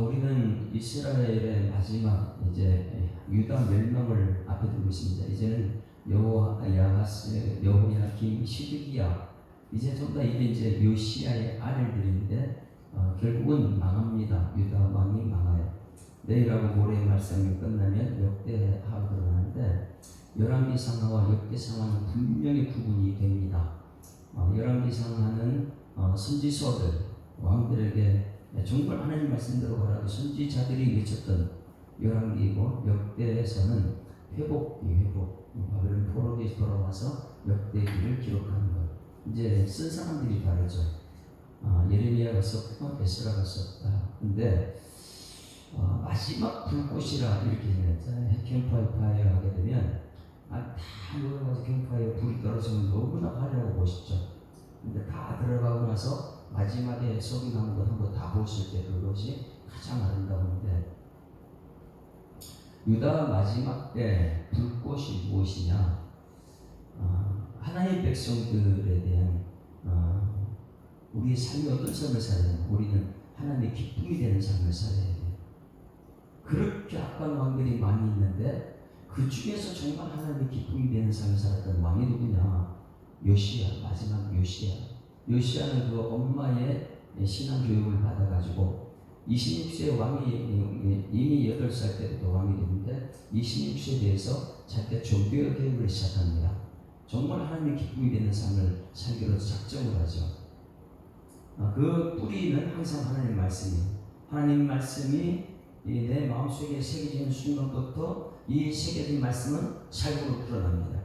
우리는 이스라엘의 마지막 이제 유다 멸망을 앞에 두고 있습니다. 이제는 여호야하스, 여호야김, 시드기야 이제 전부 다 이게 이제 요시야의 아들들인데 결국은 망합니다. 유다 왕이 망하여 내일하고 모레의 말씀이 끝나면 역대하로 들어가는데 열왕기상하와 역대상하는 분명히 구분이 됩니다. 열왕기상하는 선지서들 왕들에게 정말 하나님 말씀대로 가라고 선지자들이 외쳤던 열왕기이고 역대에서는 회복 바벨론 포로기에서 돌아와서 역대기를 기록하는 것. 이제 쓴 사람들이 다르죠. 예레미야가 썼고 에스라가 썼다. 근데 마지막 불꽃이라 이렇게 했잖아요. 캠프파이어에 하게 되면 다 모여가지고 캠프파이어에 불이 떨어지면 너무나 화려하고 멋있죠. 근데 다 들어가고 나서 마지막에 석이 남은 것 한번 다 보실 때 그것이 가장 아름다운데 유다 마지막 때 불꽃이 무엇이냐? 하나님의 백성들에 대한 우리의 삶이 어떤 삶을 살아야 되나? 우리는 하나님의 기쁨이 되는 삶을 살아야 돼요. 그렇게 악한 왕들이 많이 있는데 그 중에서 정말 하나님의 기쁨이 되는 삶을 살았던 왕이 누구냐? 요시야, 마지막 요시야. 요시야는 그 엄마의 신앙 교육을 받아가지고 26세 왕이 이미 8살 때부터 왕이 됐는데 26세에 대해서 자기가 종교 교육을 시작합니다. 정말 하나님의 기쁨이 되는 삶을 살기로 작정을 하죠. 그 뿌리는 항상 하나님 말씀이에요. 하나님 말씀이 내 마음속에 새겨지는 순간부터 이 새겨진 말씀은 삶으로 드러납니다.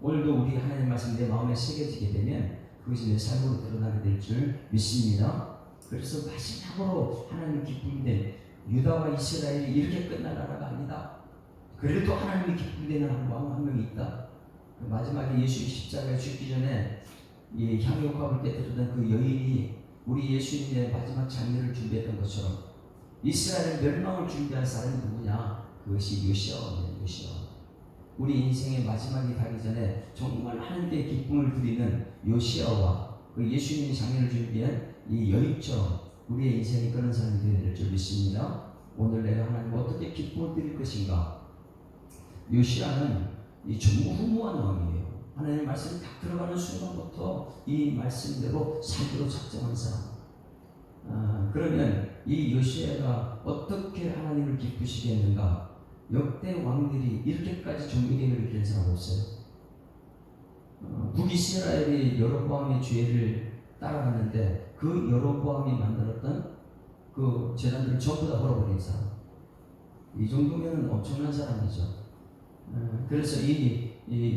오늘도 우리 하나님 말씀이 내 마음에 새겨지게 되면 그것이 내 삶으로 드러나게 될 줄 믿습니다. 그래서 마지막으로 하나님 기쁨이 된 유다와 이스라엘이 이렇게 끝날 나라가 아니다. 그래도 하나님의 기쁨이 되는 왕 한 명이 있다. 마지막에 예수의 십자가에 죽기 전에 이 향유값을 깨뜨리던 그 여인이 우리 예수님의 마지막 장례를 준비했던 것처럼 이스라엘 멸망을 준비한 사람이 누구냐? 그것이 요시야입니다. 요시야. 우리 인생의 마지막이 가기 전에 정말 하나님께 기쁨을 드리는 요시야와 그 예수님의 장례를 준비한 이 여인처럼 우리의 인생이 그런 사람이 되어야 될 줄 믿습니다. 오늘 내가 하나님 어떻게 기쁨을 드릴 것인가? 요시야는 이 전무후무한 왕이에요. 하나님의 말씀이 딱 들어가는 순간부터 이 말씀대로 살기로 작정한 사람. 그러면 이 요시야가 어떻게 하나님을 기쁘시게 했는가? 역대 왕들이 이렇게까지 종교개혁을 일으킨 사람 없어요. 북이스라엘이 여로보암의 죄를 따라갔는데 그 여로보암이 만들었던 그 재단들을 전부 다 벌어버린 사람. 이 정도면 엄청난 사람이죠. 그래서 이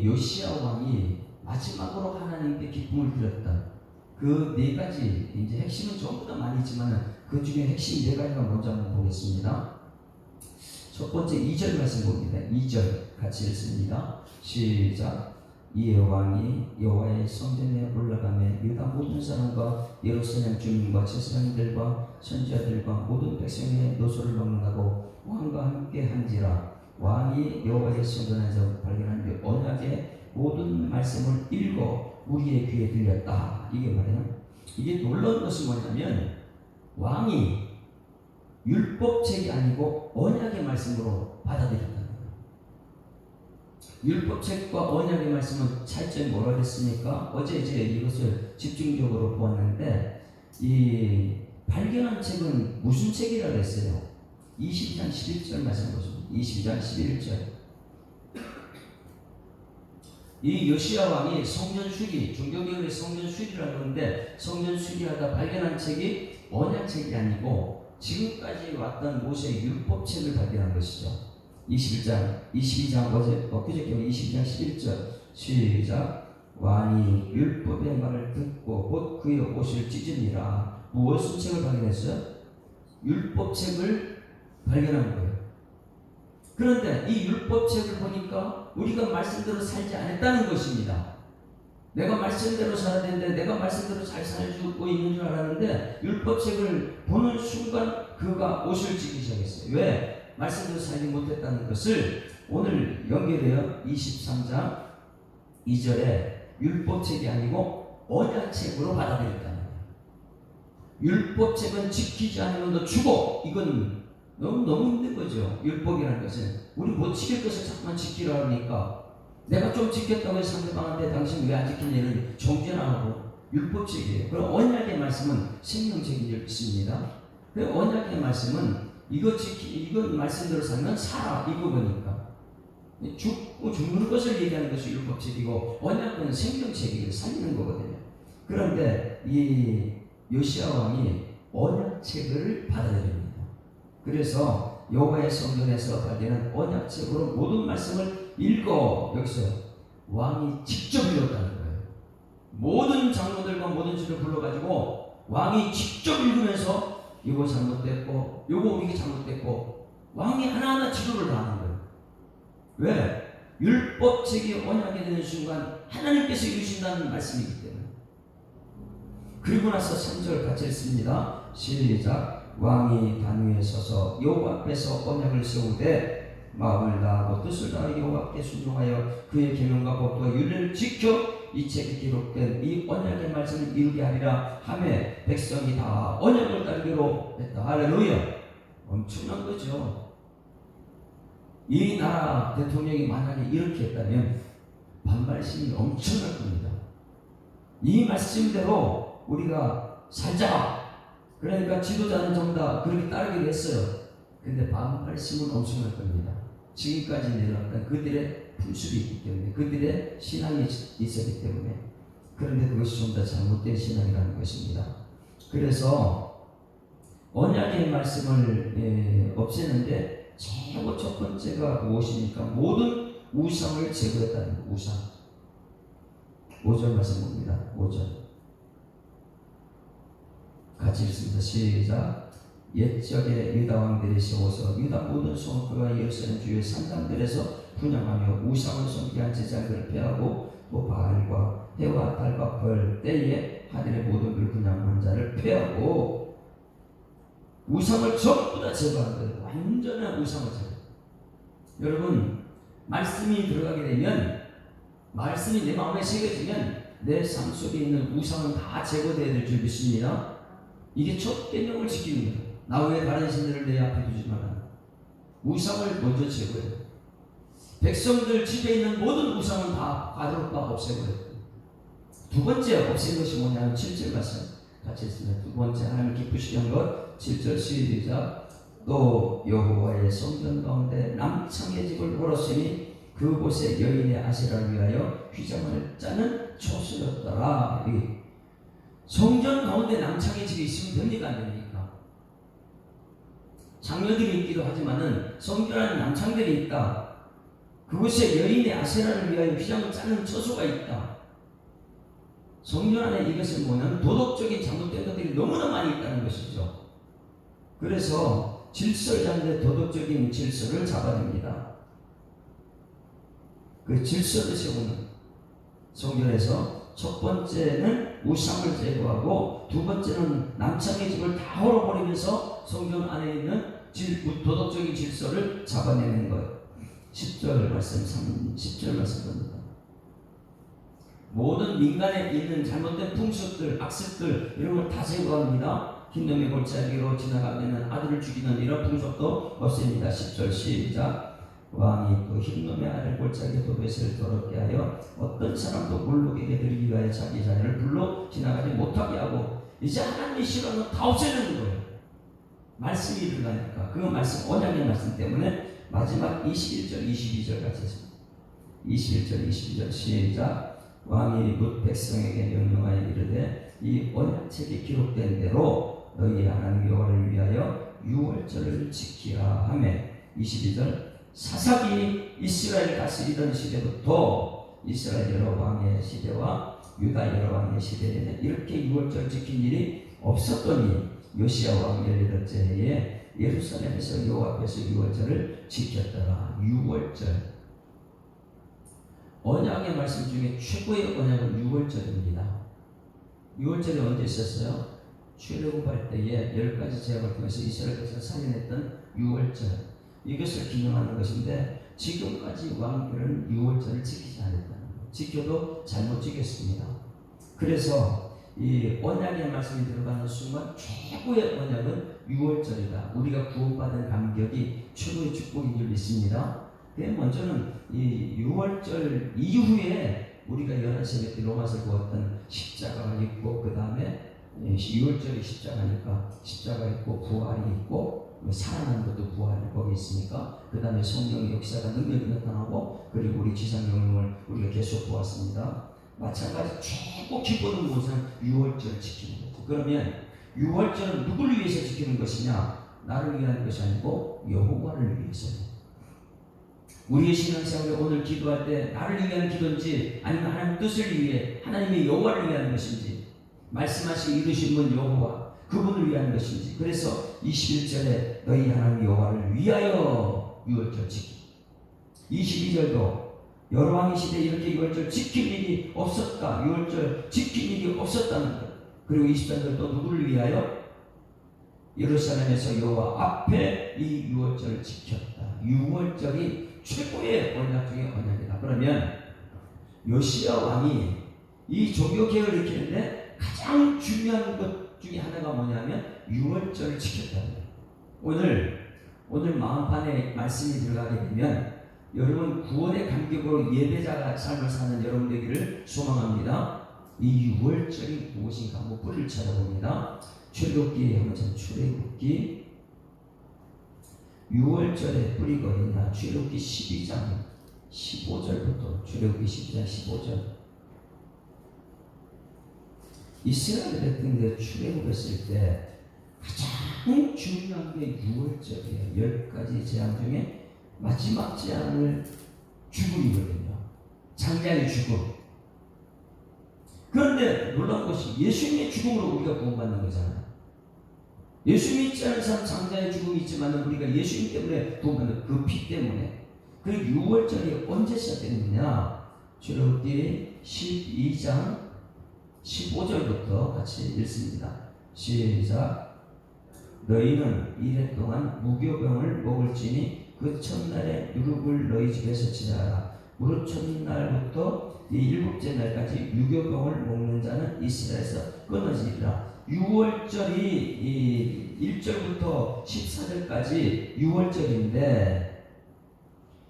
요시야 왕이 마지막으로 하나님께 기쁨을 드렸다. 그 네 가지 이제 핵심은 전부 다 많이 있지만 그 중에 핵심 네 가지만 먼저 한번 보겠습니다. 첫 번째 2절 말씀 봅니다. 2절 같이 읽습니다. 시작. 이 왕이 여호와의 성전에 올라가며 유다 모든 사람과 예루살렘 주민과 제사장들과 선지자들과 모든 백성의 노소를 막론하고 왕과 함께 한지라. 왕이 여호와의 성전에서 발견한 그 언약의 모든 말씀을 읽어 우리의 귀에 들렸다. 이게 말이에요. 이게 놀라운 것이 뭐냐면 왕이 율법책이 아니고 언약의 말씀으로 받아들였다는 거예요. 율법책과 언약의 말씀은 차이점이 뭐라 그랬습니까? 어제 이제 이것을 집중적으로 보았는데 이 발견한 책은 무슨 책이라고 했어요? 22장 11절 말씀 보십니다. 22장 11절. 이 요시야 왕이 성전 수리, 종교개혁의 성전 수리라고 하는데 성전 수리하다 발견한 책이 언약책이 아니고 지금까지 왔던 모세의 율법책을 발견한 것이죠. 22장 어제 그저께 22장 11절 시작. 왕이 율법의 말을 듣고 곧 그의 옷을 찢으니라. 무엇의 책을 발견했어요? 율법책을 발견한 거예요. 그런데 이 율법책을 보니까 우리가 말씀대로 살지 않았다는 것입니다. 내가 말씀대로 살아야 되는데 내가 말씀대로 잘 살고 있는 줄 알았는데 율법책을 보는 순간 그가 옷을 찢기 시작했어요. 왜? 말씀대로 살지 못했다는 것을 오늘 연결해요. 23장 2절에 율법책이 아니고 언약책으로 받아들였다는 거예요. 율법책은 지키지 않으면 너 죽어. 이건 너무 힘든 거죠. 율법이라는 것은 우리 못 지킬 것을 자꾸만 지키라 하니까 내가 좀 지켰다고 해서 상대방한테 당신 왜 안 지켰냐는 정죄나하고 율법책이에요. 그럼 언약의 말씀은 생명책인 줄 믿습니다. 그 언약의 말씀은 이거 말씀대로 살면 살아 이거 보니까 죽는 것을 얘기하는 것이 율법책이고 언약은 생명책이고 살리는 거거든요. 그런데 이 요시야 왕이 언약책을 받아들입니다. 그래서 여호와의 성전에서 발견한 언약책으로 모든 말씀을 읽어. 여기서 왕이 직접 읽었다는 거예요. 모든 장로들과 모든 주를 불러가지고 왕이 직접 읽으면서 이거 잘못됐고 요거 우리가 잘못됐고 왕이 하나하나 지도를 하는 거예요. 왜? 율법책이 언약이 되는 순간 하나님께서 이루신다는 말씀이기 때문에. 그리고 나서 3절 같이 읽습니다. 시작. 왕이 단 위에 서서 여호와 앞에서 언약을 세우되 마음을 다하고 뜻을 다하여 여호와께 순종하여 그의 계명과 법도와 율례를 지켜 이 책에 기록된 이 언약의 말씀을 이루게 하리라 하매 백성이 다 언약을 따르기로 했다. 할렐루야. 엄청난 거죠. 이 나라 대통령이 만약에 이렇게 했다면 반발심이 엄청날 겁니다. 이 말씀대로 우리가 살자. 그러니까 지도자는 전부 다 그렇게 따르기로 했어요. 근데 반발심은 엄청날 겁니다. 지금까지 내려왔던 그들의 풍습이 있기 때문에, 그들의 신앙이 있었기 때문에. 그런데 그것이 좀 더 잘못된 신앙이라는 것입니다. 그래서 언약의 말씀을 없애는데 최고 첫 번째가 무엇입니까? 모든 우상을 제거했다는 거예요. 우상. 5절 말씀 봅니다. 5절 같이 읽습니다. 시작. 옛적에 유다 왕들이 세워서 유다 모든 성읍과 예루살렘 주의 산당들에서 분양하며 우상을 섬기게 한 제자들을 폐하고 또 바알과 해와 달과 벌 때에 하늘의 모든 걸 분양한 자를 폐하고 우상을 전부 다 제거한 거예요. 완전한 우상을 제거. 여러분 말씀이 들어가게 되면 말씀이 내 마음에 새겨지면 내 삶 속에 있는 우상은 다 제거되어야 될 줄 믿습니다. 이게 첫 계명을 지키는 거예요. 나 외에 다른 신들을 내 앞에 두지 마라. 우상을 먼저 제거해요. 백성들 집에 있는 모든 우상은 다 가드롭다 없애버려요. 두 번째 없앤 것이 뭐냐면 7절 말씀 같이 했습니다. 두 번째 하나님을 기쁘시게 한 것 7절 시작. 또 여호와의 성전 가운데 남창의 집을 벌었으니 그곳에 여인의 아세라를 위하여 휘장을 짜는 초소였더라. 성전 가운데 남창의 집이 있으면 됩니까? 안 됩니까? 장녀들이 있기도 하지만은 성전 안에 남창들이 있다. 그곳에 여인의 아세라를 위하여 휘장을 짜는 처소가 있다. 성전 안에 이것은 뭐냐면 도덕적인 잘못된 것들이 너무나 많이 있다는 것이죠. 그래서 질서를 잡는데 도덕적인 질서를 잡아냅니다. 그 질서를 세우는 성전에서 첫 번째는 우상을 제거하고 두 번째는 남창의 집을 다 헐어버리면서 성전 안에 있는 도덕적인 질서를 잡아내는 것. 10절 말씀, 10절 말씀 봅니다. 모든 민간에 있는 잘못된 풍습들, 악습들 이런 걸 다 제거합니다. 흰놈의 골짜기로 지나가면 아들을 죽이는 이런 풍습도 없앱니다. 10절 시작. 왕이 또 흰놈의 아들 골짜기 도벳을 더럽게 하여 어떤 사람도 몰록에게 드리기 위하여 자기 자녀를 불러 지나가지 못하게 하고 이제 하나님이 싫어하는 거 다 없애는 거예요. 말씀이 들어가니까 그 말씀 언약의 말씀 때문에 마지막 21절 22절 같이 했습니다. 21절 22절 시작. 왕이 뭇 백성에게 명령하여 이르되 이 언약책에 기록된 대로 너희 하나님 여호와를 위하여 유월절을 지키라 하매 22절 사사기 이스라엘 다스리던 시대부터 이스라엘 여러 왕의 시대와 유다 여러 왕의 시대에는 이렇게 유월절 지킨 일이 없었더니 요시야 왕 18째 해에 예루살렘에서 여호와 앞에서 유월절을 지켰더라. 유월절 언약의 말씀 중에 최고의 언약은 유월절입니다. 유월절이 언제 있었어요? 출애굽할 때에 10가지 제약을 통해서 이스라엘에서 살인했던 유월절, 이것을 기념하는 것인데 지금까지 왕들은 유월절을 지키지 않았다는 거예요. 지켜도 잘못 지켰습니다. 그래서 이 언약의 말씀이 들어가는 순간 최고의 언약은 6월절이다. 우리가 구원받은 감격이 최고의 축복인 줄 믿습니다. 먼저는 이 6월절 이후에 우리가 11시 때 로마서 보았던 십자가가 있고, 그 다음에 6월절이 십자가니까 십자가 있고 부활이 있고, 살아난 것도 부활이 거기 있으니까, 그 다음에 성령의 역사가 능력이 나타나고, 그리고 우리 지상 경험을 우리가 계속 보았습니다. 마찬가지 최고 기본은 무엇은 6월절을 지키는 거죠. 그러면 6월절은 누구를 위해서 지키는 것이냐? 나를 위한 것이 아니고 여호와를 위해서요. 우리의 신앙생활에 오늘 기도할 때 나를 위한 기도인지 아니면 하나님 뜻을 위해 하나님의 여호와를 위한 것인지, 말씀하시고 이루신 분 여호와 그분을 위한 것인지, 그래서 21절에 너희 하나님 여호와를 위하여 6월절 지키. 22절도 여로왕의 시대에 이렇게 6월절 지킬 일이 없었다. 6월절 지킬 일이 없었다는 것. 그리고 23절도 누구를 위하여? 예루살렘에서 여호와 앞에 이 6월절을 지켰다. 6월절이 최고의 언약 중에 언약이다. 그러면 요시야 왕이 이 종교개혁을 일으키는데 가장 중요한 것 중에 하나가 뭐냐면 6월절을 지켰다는 거예요. 오늘 마음판에 말씀이 들어가게 되면 여러분 구원의 감격으로 예배자 삶을 사는 여러분 되기를 소망합니다. 이 6월절이 무엇인가 한번 뿌리를 찾아봅니다. 출애굽기에 한번 출애굽기 6월절에 뿌리가 어디냐? 출애굽기 12장 15절부터 출애굽기 12장 15절. 이스라엘 백성들이 출애굽했을 때 가장 중요한 게 6월절이에요. 10가지 재앙 중에 마지막 재앙을 죽음이거든요. 장자의 죽음. 그런데 놀라운 것이 예수님의 죽음으로 우리가 구원받는 거잖아요. 예수 믿지 않은 사람 장자의 죽음이 있지만 우리가 예수님 때문에 구원받는 그 피 때문에. 그 6월절이 언제 시작됐느냐? 출애굽기 12장 15절부터 같이 읽습니다. 시작. 너희는 이래 동안 무교병을 먹을지니 그 첫날에 누룩을 너희 집에서 지내라. 무릇 첫날부터 이 일곱째 날까지 유교병을 먹는 자는 이스라엘에서 끊어지리라. 6월절이 이 1절부터 14절까지 6월절인데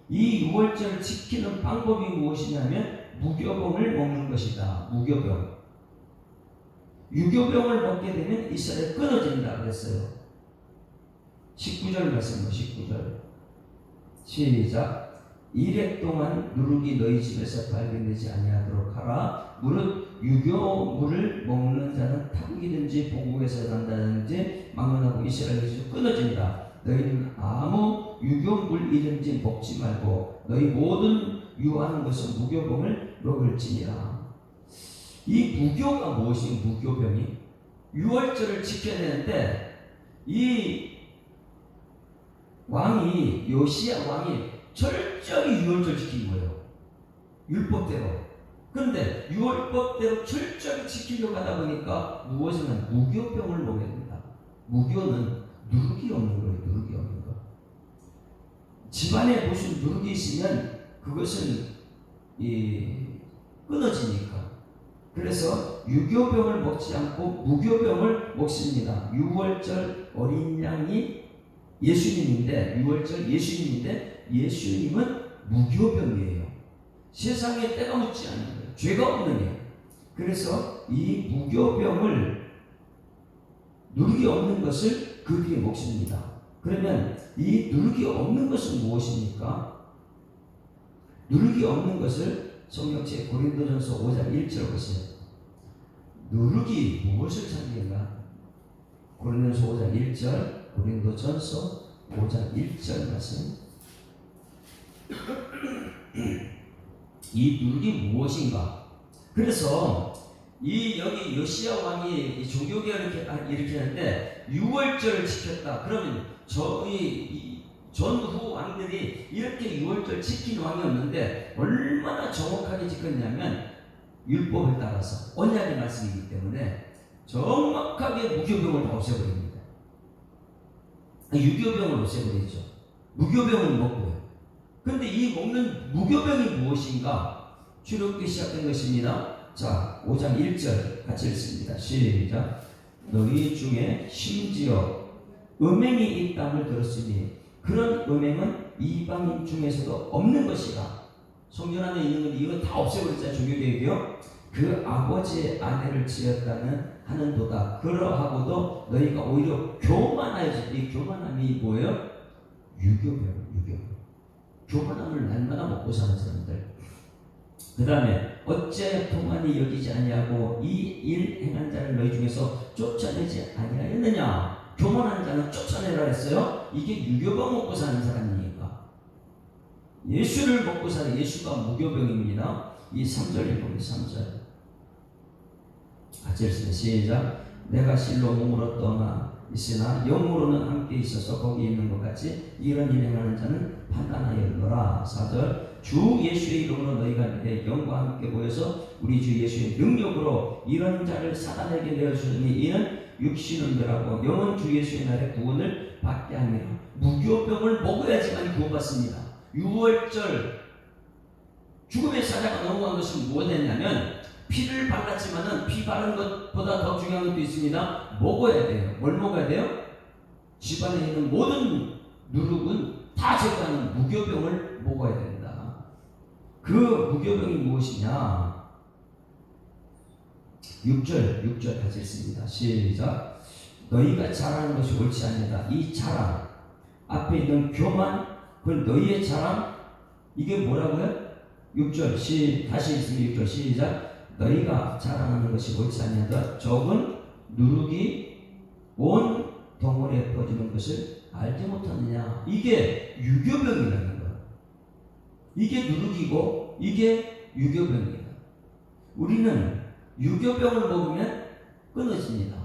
이 6월절을 지키는 방법이 무엇이냐면 무교병을 먹는 것이다. 무교병. 유교병을 먹게 되면 이스라엘 끊어진다 그랬어요. 19절 말씀입니다. 19절 시작. 이래 동안 누룩이 너희 집에서 발견되지 아니하도록 하라. 무릇 유교물을 먹는 자는 타국이든지 보국에서 난다든지 막론하고 이스라엘에서 끊어진다. 너희는 아무 유교물이든지 먹지 말고 너희 모든 유하는 것은 무교병을 먹을지니라. 이 무교가 무엇이 무교병이? 6월절을 지켜야 되는데 이 왕이 요시야 왕이 철저히 6월절 지킨 거예요. 율법대로. 그런데 6월법대로 철저히 지키려고 하다 보니까 무엇이냐? 무교병을 먹여야 된다. 무교는 누룩이 없는 거예요. 누룩이 없는 거. 집안에 무슨 누룩이 있으면 그것은 끊어지니까. 그래서 유교병을 먹지 않고 무교병을 먹습니다. 6월절 어린 양이 예수님인데 6월절 예수님인데 예수님은 무교병이에요. 세상에 때가 묻지 않는 거예요. 죄가 없는 거예요. 그래서 이 무교병을 누룩이 없는 것을 그들이 먹습니다. 그러면 이 누룩이 없는 것은 무엇입니까? 누룩이 없는 것을 성경책 고린도전서 5장 1절 보세요. 누룩이 무엇을 찾는가? 고린도전서 5장 1절, 고린도전서 5장 1절 말씀. 이 누룩이 무엇인가? 그래서 여기 요시야 왕이 종교개혁을 일으키는데 6월절을 지켰다. 그러면 저희 전후 왕들이 이렇게 6월절 지킨 왕이 없는데 얼마나 정확하게 지켰냐면 율법을 따라서 언약의 말씀이기 때문에 정확하게 무교병을 다 없애버립니다. 유교병을 없애버리죠. 무교병은 먹고요. 그런데 이 먹는 무교병이 무엇인가? 출애굽기 시작된 것입니다. 자, 5장 1절 같이 읽습니다. 시작. 너희 중에 심지어 음행이 있다함을 들었으니 그런 음행은 이방인 중에서도 없는 것이라. 성경 안에 있는 건 이거 다 없애버렸잖아요. 종교개혁이요. 그 아버지의 아내를 지었다는 하는도다. 그러하고도 너희가 오히려 교만하여지. 이 교만함이 뭐예요? 유교병. 교만함을 날마다 먹고 사는 사람들. 그 다음에 어째 동안이 여기지 아니하고 이 일 행한 자를 너희 중에서 쫓아내지 아니하였느냐. 교만한 자는 쫓아내라 했어요. 이게 유교병 먹고 사는 사람이니까. 예수를 먹고 사는, 예수가 무교병입니다. 이 3절 읽어보세요. 3절 같이 읽습니다. 시작. 내가 실로 몸으로 떠나 있으나 영으로는 함께 있어서 거기 있는 것 같이 이런 일 행하는 자는 판단하였노라. 4절 주 예수의 이름으로 너희가 내 영과 함께 모여서 우리 주 예수의 능력으로 이런 자를 사단에게 내어주니 이는 육신은 멸하고 영은 주 예수의 날에 구원을 받게 합니다. 무교병을 먹어야지만 구원받습니다. 6월절 죽음의 사자가 넘어간 것은 무엇이냐면 피를 발랐지만은 피 바른 것보다 더 중요한 것도 있습니다. 먹어야 돼요. 뭘 먹어야 돼요? 집안에 있는 모든 누룩은 다 제거하는 무교병을 먹어야 된다. 그 무교병이 무엇이냐? 6절 같이 읽습니다. 시작. 너희가 자랑하는 것이 옳지 아니다. 이 자랑 앞에 있는 교만, 그건 너희의 자랑. 이게 뭐라고요? 6절 다시 읽습니다. 6절 시작. 너희가 자랑하는 것이 옳지 아니하다. 적은 누룩이 온 덩어리에 퍼지는 것을 알지 못하느냐. 이게 유교병이라는 거야. 이게 누룩이고 이게 유교병이다. 우리는 유교병을 먹으면 끊어집니다.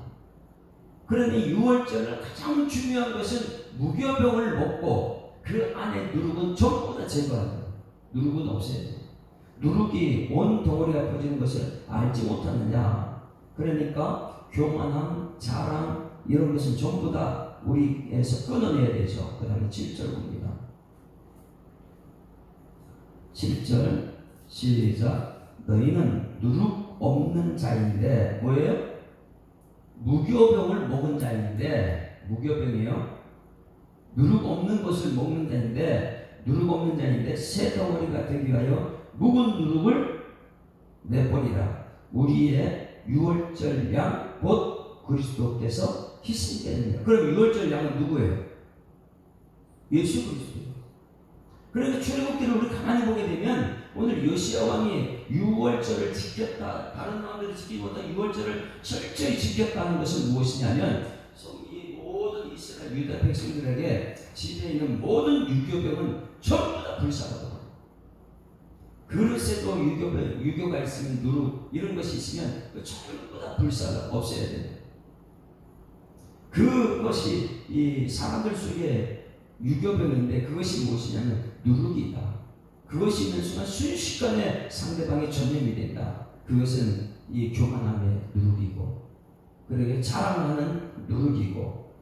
그러니 6월절을 가장 중요한 것은 무교병을 먹고 그 안에 누룩은 전부 다 제거하는. 누룩은 없애야 돼. 누룩이 온 덩어리가 퍼지는 것을 알지 못하느냐. 그러니까 교만함, 자랑 이런 것은 전부 다 우리에서 끊어내야 되죠. 그 다음에 7절 봅니다. 7절 시작. 너희는 누룩 없는 자인데 뭐예요? 무교병을 먹은 자인데, 무교병이에요. 누룩 없는 것을 먹는 자인데, 누룩 없는 자인데 새 덩어리가 되기 위하여 묵은 누룩을 내버리라. 우리의 유월절 양 곧 그리스도께서 희생되느니라. 그럼 유월절 양은 누구예요? 예수 그리스도예요. 그러니까 출애굽기를 우리 가만히 보게 되면 오늘 요시야 왕이 유월절을 지켰다, 다른 왕들을 지키지 못한 유월절을 철저히 지켰다는 것은 무엇이냐면 이 모든 이스라엘 유다 백성들에게 집에 있는 모든 유교병은 전부 다 불사하거든요. 그릇에도 유교가 있으면 누룩 이런 것이 있으면 전부 다 불사가 없애야 돼요. 그것이 이 사람들 속에 유교병인데 그것이 무엇이냐면 누룩이다. 그것이 있는 순간 순식간에 상대방의 전염이 된다. 그것은 이 교만함의 누룩이고, 그러게 자랑하는 누룩이고,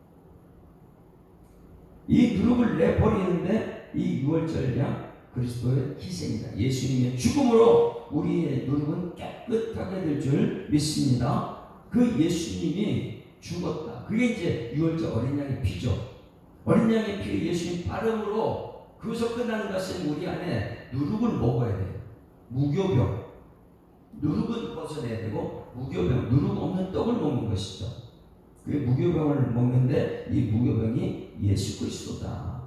이 누룩을 내버리는데 이 유월절 양 그리스도의 희생이다. 예수님의 죽음으로 우리의 누룩은 깨끗하게 될 줄 믿습니다. 그 예수님이 죽었다. 그게 이제 유월절 어린 양의 피죠. 어린 양의 피, 예수님 발음으로 그것을 끝나는 것은 우리 안에 누룩을 먹어야 돼요. 무교병. 누룩은 벗어내야 되고 무교병, 누룩 없는 떡을 먹는 것이죠. 그 무교병을 먹는데 이 무교병이 예수 그리스도다.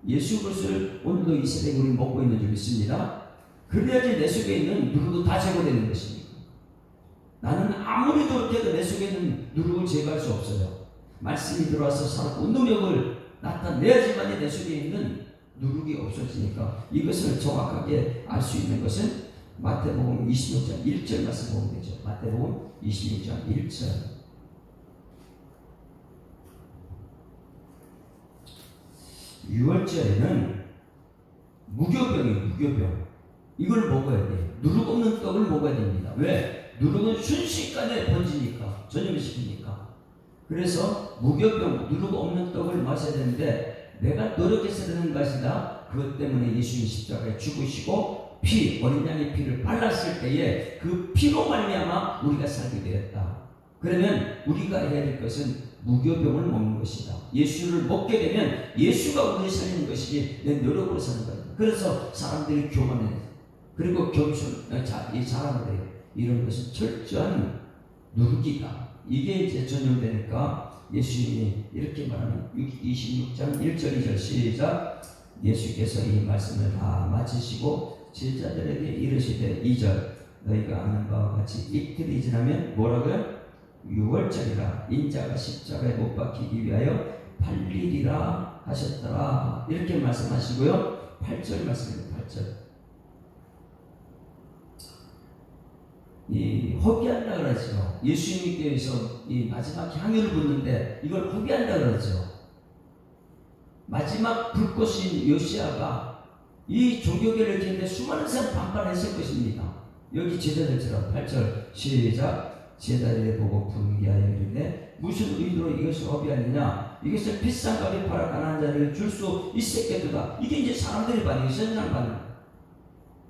예수 그리스도를 오늘도 이 새벽에 우리 먹고 있는 줄 믿습니다. 그래야지 내 속에 있는 누룩도 다 제거되는 것입니다. 나는 아무리 노력해도 내 속에 있는 누룩을 제거할 수 없어요. 말씀이 들어와서 살았고 능력을 나타내야지만 내 속에 있는 누룩이 없어지니까 이것을 정확하게 알 수 있는 것은 마태복음 26장 1절 말씀 보면 되죠. 마태복음 26장 1절. 유월절에는 무교병이에요. 무교병. 이걸 먹어야 돼요. 누룩 없는 떡을 먹어야 됩니다. 왜? 누룩은 순식간에 번지니까, 전염시키니까. 그래서 무교병, 누룩 없는 떡을 마셔야 되는데 내가 노력해서 되는 것이다. 그것 때문에 예수님 십자가에 죽으시고 피, 어린 양의 피를 발랐을 때에 그 피로 말미암아 우리가 살게 되었다. 그러면 우리가 해야 될 것은 무교병을 먹는 것이다. 예수를 먹게 되면 예수가 우리를 살리는 것이지 내 노력으로 사는 거다. 그래서 사람들이 교만해. 그리고 이 사람들이 이런 것은 철저한 누르기다. 이게 이제 전염되니까 예수님이 이렇게 말하는 26장 1절 2절 시작. 예수께서 이 말씀을 다 마치시고 제자들에게 이르시되 2절 너희가 아는 바와 같이 이틀이 지나면 뭐라고요? 6월절이라 인자가 십자가에 못 박히기 위하여 팔리리라 하셨더라. 이렇게 말씀하시고요. 8절 말씀입니다. 8절 이 허비한다 그러죠. 예수님께서 이 마지막 향유를 붓는데 이걸 허비한다 그러죠. 마지막 불꽃인 요시아가 이 종교계를 지는데 수많은 사람 반발했을 것입니다. 여기 제자들처럼 8절 시작. 제자들이 보고 분개하여 이르되 무슨 의도로 이것을 허비하느냐? 이것을 비싼 값에 팔아 가난한 자를 줄 수 있었겠도다. 이게 이제 사람들이 반응이 선장 반응.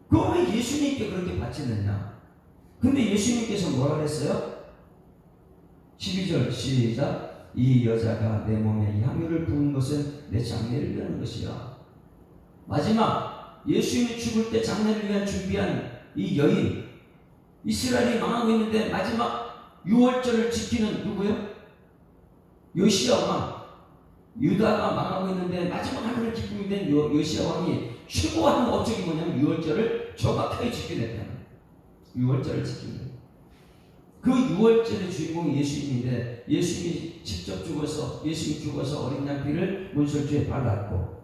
그럼 왜 예수님께 그렇게 바치느냐? 근데 예수님께서 뭐라 그랬어요? 12절 시작. 이 여자가 내 몸에 향유를 부은 것은 내 장례를 위한 것이야. 마지막 예수님이 죽을 때 장례를 위한 준비한 이 여인, 이스라엘이 망하고 있는데 마지막 6월절을 지키는 누구요? 요시야 왕. 유다가 망하고 있는데 마지막 하나님의 기쁨이 된 요시야 왕이 최고한 업적이 뭐냐면 6월절을 정확하게 지켜냈다는 거예요. 6월절을 지키는 거예요. 그 6월절의 주인공이 예수님인데 예수님이 직접 죽어서 예수님이 죽어서 어린 양 피를 문설주에 발랐고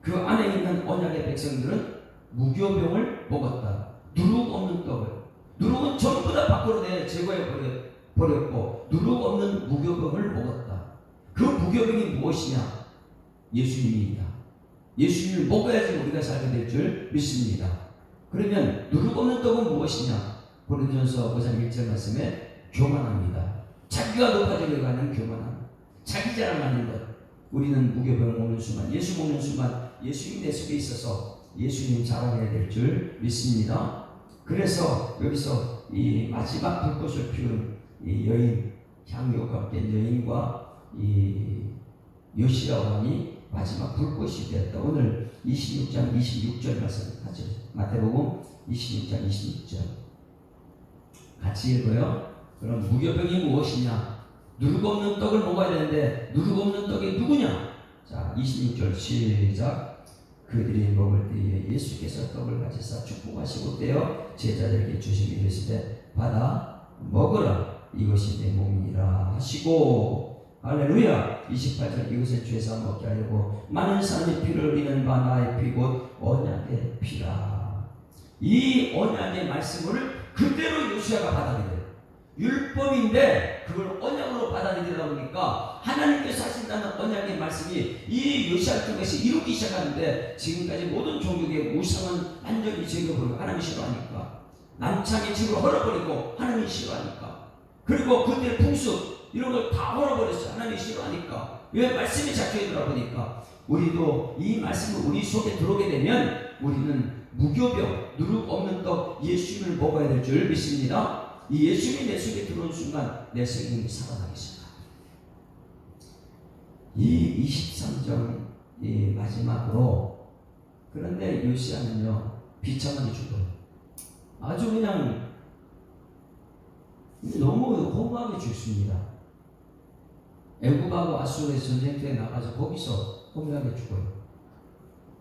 그 안에 있는 언약의 백성들은 무교병을 먹었다. 누룩 없는 떡을. 누룩은 전부 다 밖으로 제거해 버렸고 누룩 없는 무교병을 먹었다. 그 무교병이 무엇이냐? 예수님입니다. 예수님을 먹어야지 우리가 살게 될 줄 믿습니다. 그러면 누룩 없는 떡은 무엇이냐? 고린도전서 5장 1절 말씀에 교만합니다. 자기가 높아지려고 하는 교만함. 자기 자랑하는 것. 우리는 무교병을 먹는 순간, 예수 먹는 순간 예수님 내 속에 있어서 예수님 자랑해야 될 줄 믿습니다. 그래서 여기서 이 마지막 불꽃을 피운 이 여인, 향유가 깬 여인과 이 요시야 왕이 마지막 불꽃이 되었다. 오늘 26장 26절 말씀 같이 마태복음 26장 26절 같이 읽어요. 그럼 무교병이 무엇이냐? 누룩 없는 떡을 먹어야 되는데 누룩 없는 떡이 누구냐? 자, 26절 시작. 그들이 먹을 때에 예수께서 떡을 가지사 축복하시고 떼어 제자들에게 주시기 이르시되 받아 먹으라. 이것이 내 몸이라 하시고 할렐루야. 28절 이것을 죄사 먹게 하려고 많은 사람의 피를 흘리는 바 나의 피 곧 언약의 피라. 이 언약의 말씀을 그대로 요시야가 받아들여요. 율법인데 그걸 언약으로 받아들이다 보니까 하나님께서 하신다는 언약의 말씀이 이 요시야 통해서 이루기 시작하는데 지금까지 모든 종교의 우상은 완전히 제거버리고 하나님이 싫어하니까 남창의 집을 헐어버리고 하나님이 싫어하니까 그리고 그들의 풍습 이런 걸 다 헐어버렸어요. 하나님이 싫어하니까. 왜? 말씀이 작정해 들어보니까 우리도 이 말씀을 우리 속에 들어오게 되면 우리는 무교병, 누룩 없는 떡 예수님을 먹어야 될 줄 믿습니다. 이 예수님이 내 속에 들어온 순간 내 생명이 살아나기 시작합니다. 이 23장 이 마지막으로 그런데 요시야는요 비참하게 죽어요. 아주 그냥 너무 허무하게 죽습니다. 애굽하고 아수르의 전쟁터에 나가서 거기서 허무하게 죽어요.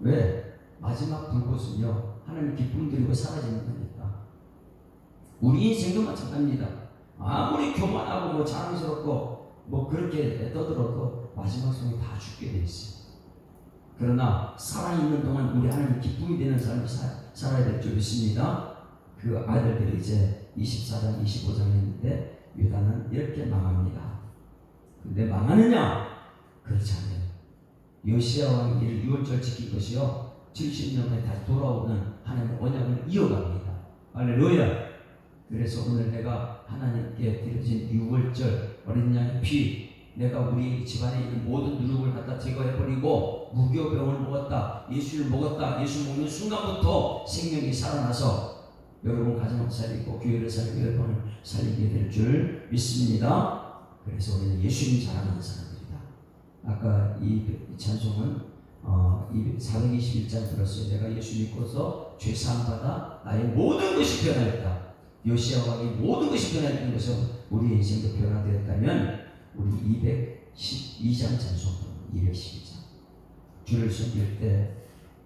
왜? 마지막 불꽃은요 하나님 기쁨 드리고 사라지는 거니까. 우리 인생도 마찬가지입니다. 아무리 교만하고 뭐 자랑스럽고 뭐 그렇게 떠들어도 마지막 순간에 다 죽게 돼 있어요. 그러나 살아있는 동안 우리 하나님 기쁨이 되는 삶을 살아야 될 줄 믿습니다. 그 아들들이 이제 24장 25장 했는데 유다는 이렇게 망합니다. 근데 망하느냐? 그렇지 않아요. 요시야 왕이 6월절 지킨 것이요 70년 만에 다시 돌아오는 하나님의 언약을 이어갑니다. 할렐루야. 그래서 오늘 내가 하나님께 드려진 6월절 어린 양의 피 내가 우리 집안에 있는 모든 누룩을 갖다 제거해버리고 무교병을 먹었다, 예수를 먹었다, 예수 먹는 순간부터 생명이 살아나서 여러분 가정을 살리고 교회를 살리고 여러분을 살리게 될 줄 믿습니다. 그래서 우리는 예수님 사랑하는 사람들이다. 아까 이 찬송은 421장 들었어요. 내가 예수 믿고서 죄사함 받아 나의 모든 것이 변화했다. 요시야 왕의 모든 것이 변화했던 것은 우리의 인생도 변화되었다면 우리 212장 찬송, 212장 주를 섬길 때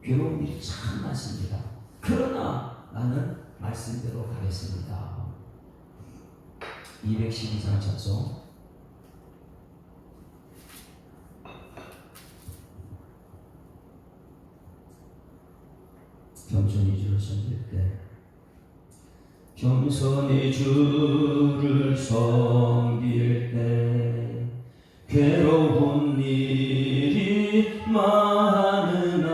괴로운 일이 참 많습니다. 그러나 나는 말씀대로 가겠습니다. 212장 찬송 겸손히 주를 섬길 때 겸손히 주를 섬길 때 괴로운 일이 많으나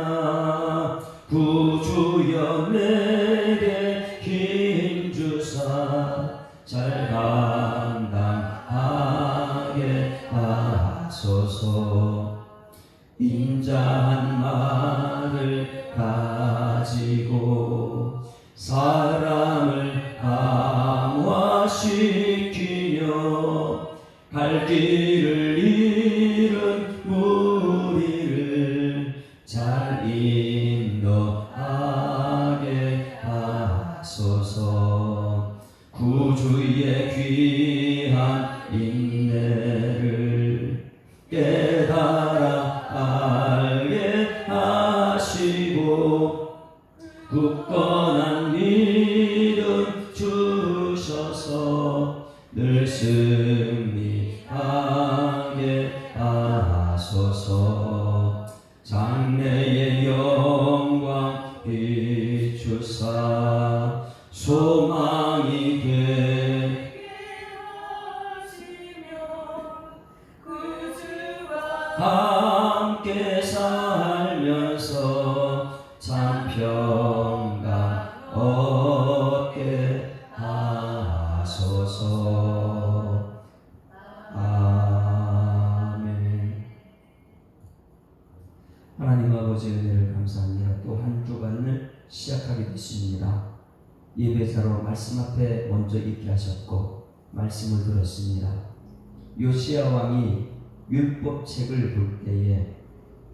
구주여 내게 힘주사 잘 감당하게 하소서. 인자한 말을 가지고 사람을 감화시키며 갈 길을 잃은 우리를 잘 인도하게 하소서. 구주의 귀한 인내를 깨달아 알게 하시고 굳건한 믿음 주셔서 늘 승리하게 하소서. 장래의 영광 비추사 소망이 되게 하시며 함께 살면서 참 평강 얻게 하소서. 아멘. 하나님 아버지 은혜를 감사합니다. 또 한 주간을 시작하게 됐습니다. 예배자로 말씀 앞에 먼저 있게 하셨고 말씀을 들었습니다. 요시야 왕이 율법책을 볼 때에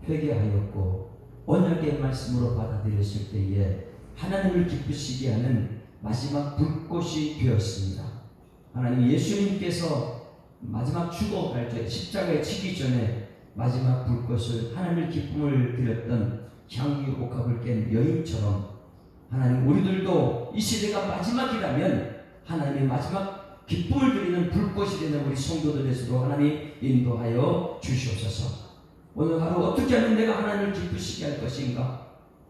회개하였고 언약의 말씀으로 받아들였을 때에 하나님을 기쁘시게 하는 마지막 불꽃이 되었습니다. 하나님 예수님께서 마지막 죽어갈 때 십자가에 치기 전에 마지막 불꽃을 하나님의 기쁨을 드렸던 향유 옥합을 깬 여인처럼 하나님 우리들도 이 시대가 마지막이라면 하나님의 마지막 기쁨을 드리는 불꽃이 되는 우리 성도들 되도록 하나님 인도하여 주시옵소서. 오늘 하루 어떻게 하면 내가 하나님을 기쁘시게 할 것인가?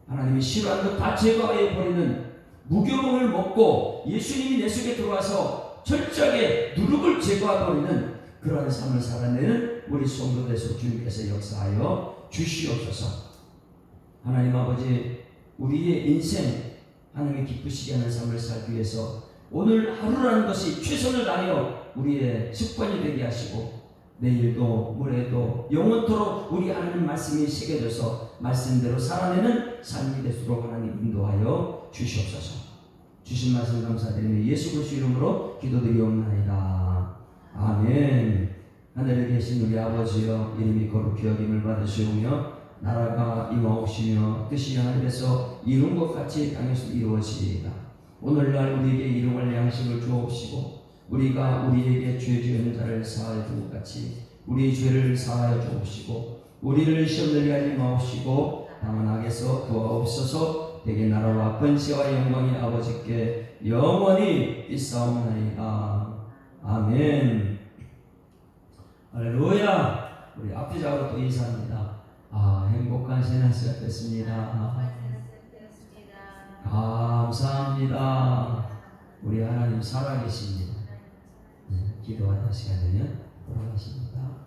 하나님이 싫어하는 것 다 제거해 버리는 무교봉을 먹고 예수님이 내 속에 들어와서 철저하게 누룩을 제거해 버리는 그러한 삶을 살아내는 우리 성도들 되도록 주님께서 역사하여 주시옵소서. 하나님 아버지 우리의 인생 하나님이 기쁘시게 하는 삶을 살기 위해서 오늘 하루라는 것이 최선을 다하여 우리의 습관이 되게 하시고 내일도 모레도 영원토록 우리 하나님 말씀이 새겨져서 말씀대로 살아내는 삶이 되도록 하나님 인도하여 주시옵소서. 주신 말씀 감사드리며 예수 그리스도 이름으로 기도드리옵나이다. 아멘. 하늘에 계신 우리 아버지여 이름이 거룩히 여김을 받으시오며 나라가 임하옵시며 뜻이 하늘에서 이룬 것 같이 땅에서 이루어지이다. 오늘날 우리에게 일용할 양식을 주옵시고 우리가 우리에게 죄 지은 자를 사하여 준 것 같이 우리의 죄를 사하여 주옵시고 우리를 시험들게 하지 마옵시고 다만 악에서 구하옵소서. 대개 나라와 권세와 영광이 아버지께 영원히 있사옵나이다. 아멘. 할렐루야. 우리 앞뒤자로 또 인사합니다. 행복한 새날 시작됐습니다. 감사합니다. 우리 하나님 살아계십니다. 기도하는 시간 되면 돌아가십니다.